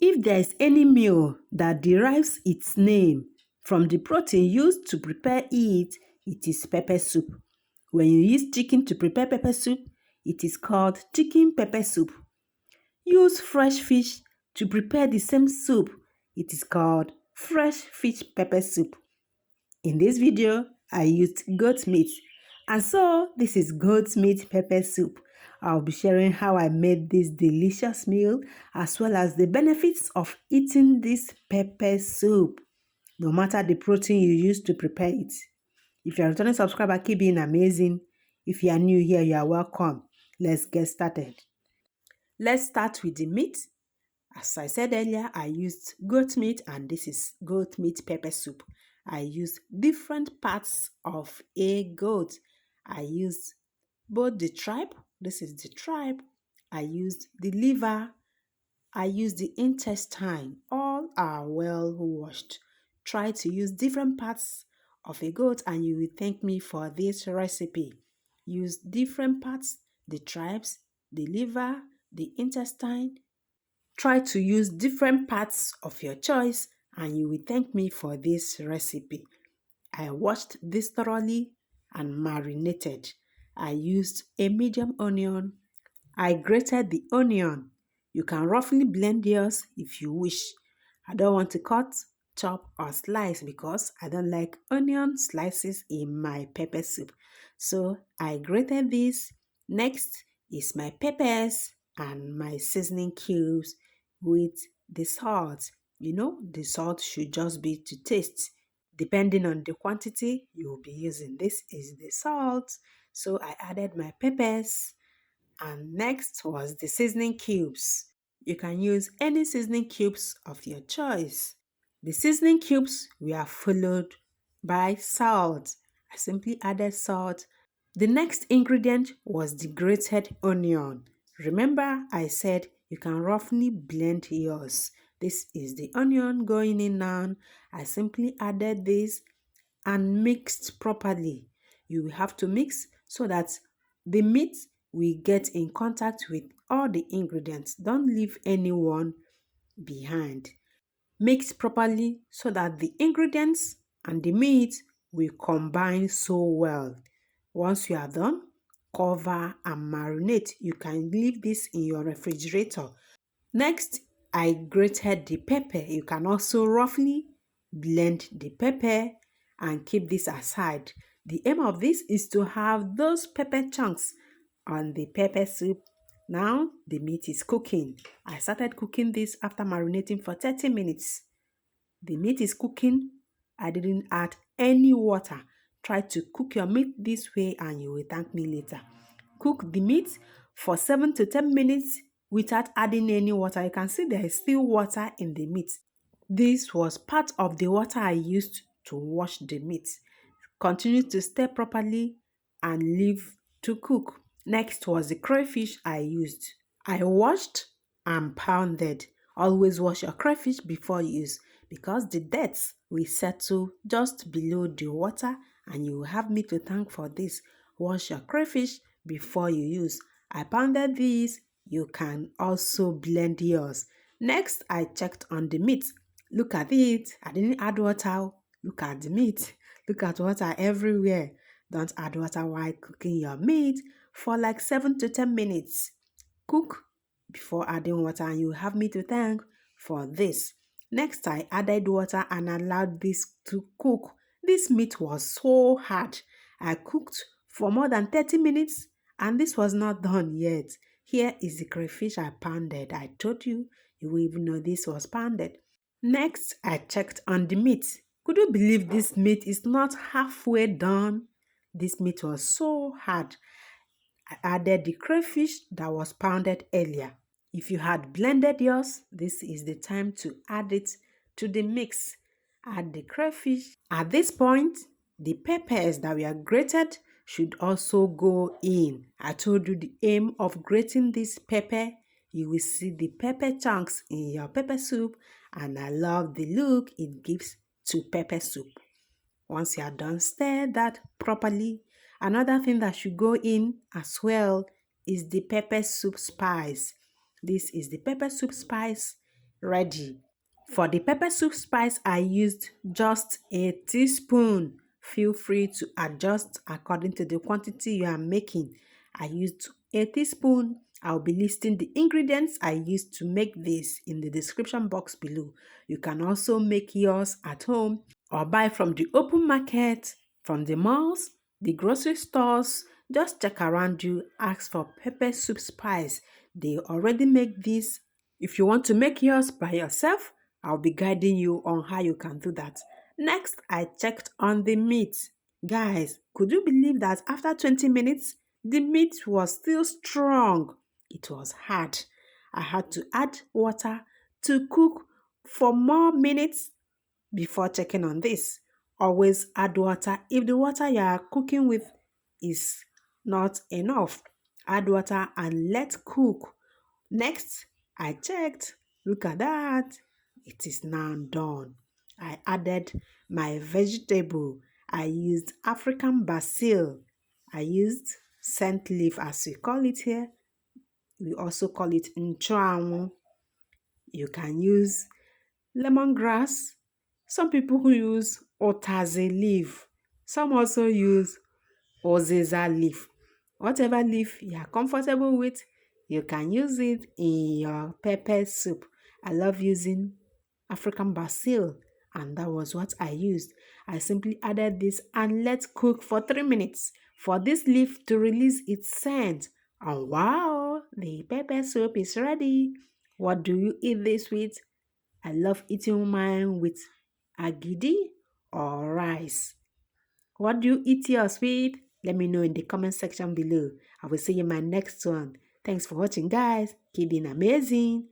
If there is any meal that derives its name from the protein used to prepare it, it is pepper soup. When you use chicken to prepare pepper soup, it is called chicken pepper soup. Use fresh fish to prepare the same soup, it is called fresh fish pepper soup. In this video, I used goat meat, and so this is goat meat pepper soup. I'll be sharing how I made this delicious meal as well as the benefits of eating this pepper soup, no matter the protein you use to prepare it. If you're a returning subscriber, keep being amazing. If you are new here, you are welcome. Let's get started. Let's start with the meat. As I said earlier, I used goat meat, and this is goat meat pepper soup. I used different parts of a goat. I used both the tripe, this is the tripe. I used the liver. I used the intestine. All are well washed. Try to use different parts of a goat and you will thank me for this recipe. Use different parts, the tripes, the liver, the intestine. Try to use different parts of your choice and you will thank me for this recipe. I washed this thoroughly and marinated. I used a medium onion. I grated the onion. You can roughly blend yours if you wish. I don't want to cut, chop, or slice because I don't like onion slices in my pepper soup. So I grated this. Next is my peppers and my seasoning cubes with the salt. The salt should just be to taste. Depending on the quantity you will be using. This is the salt. So I added my peppers. And next was the seasoning cubes. You can use any seasoning cubes of your choice. The seasoning cubes were followed by salt. I simply added salt. The next ingredient was the grated onion. Remember, I said you can roughly blend yours. This is the onion going in now. I simply added this and mixed properly. You will have to mix so that the meat will get in contact with all the ingredients. Don't leave anyone behind. Mix properly so that the ingredients and the meat will combine so well. Once you are done, cover and marinate. You can leave this in your refrigerator. Next, I grated the pepper. You can also roughly blend the pepper and keep this aside. The aim of this is to have those pepper chunks on the pepper soup. Now the meat is cooking. I started cooking this after marinating for 30 minutes. The meat is cooking. I didn't add any water. Try to cook your meat this way and you will thank me later. Cook the meat for 7 to 10 minutes without adding any water. You can see there is still water in the meat. This was part of the water I used to wash the meat. Continue to stir properly and leave to cook. Next was the crayfish I used. I washed and pounded. Always wash your crayfish before use because the dirt will settle just below the water and you will have me to thank for this. Wash your crayfish before you use. I pounded this. You can also blend yours. Next, I checked on the meat. Look at it. I didn't add water. Look at the meat. Look at water everywhere. Don't add water while cooking your meat for like 7 to 10 minutes. Cook before adding water and you have me to thank for this. Next, I added water and allowed this to cook. This meat was so hard. I cooked for more than 30 minutes and this was not done yet. Here is the crayfish I pounded. I told you, you will even know this was pounded. Next, I checked on the meat. Could you believe this meat is not halfway done? This meat was so hard. I added the crayfish that was pounded earlier. If you had blended yours, this is the time to add it to the mix. Add the crayfish. At this point, the peppers that were grated should also go in. I told you the aim of grating this pepper. You will see the pepper chunks in your pepper soup, and I love the look it gives to pepper soup. Once you are done, stir that properly. Another thing that should go in as well is the pepper soup spice. This is the pepper soup spice. ready. For the pepper soup spice, I used just a teaspoon. Feel free to adjust according to the quantity you are making. I used a teaspoon. I'll be listing the ingredients I used to make this in the description box below. You can also make yours at home or buy from the open market, from the malls, the grocery stores. Just check around you, ask for pepper soup spice. They already make this. If you want to make yours by yourself, I'll be guiding you on how you can do that. Next, I checked on the meat. Guys, could you believe that after 20 minutes, the meat was still strong? It was hard. I had to add water to cook for more minutes before checking on this. Always add water if the water you are cooking with is not enough. Add water and let cook. Next, I checked. Look at that. It is now done. I added my vegetable. I used African basil. I used scent leaf as we call it here. We also call it nchuanwu. You can use lemongrass. Some people who use otaze leaf. Some also use ozeza leaf. Whatever leaf you are comfortable with, you can use it in your pepper soup. I love using African basil, and that was what I used. I simply added this and let cook for 3 minutes for this leaf to release its scent. And wow, the pepper soup is ready. What do you eat this with? I love eating mine with agidi or rice. What do you eat yours with? Let me know in the comment section below. I will see you in my next one. Thanks for watching, guys. Keep being amazing.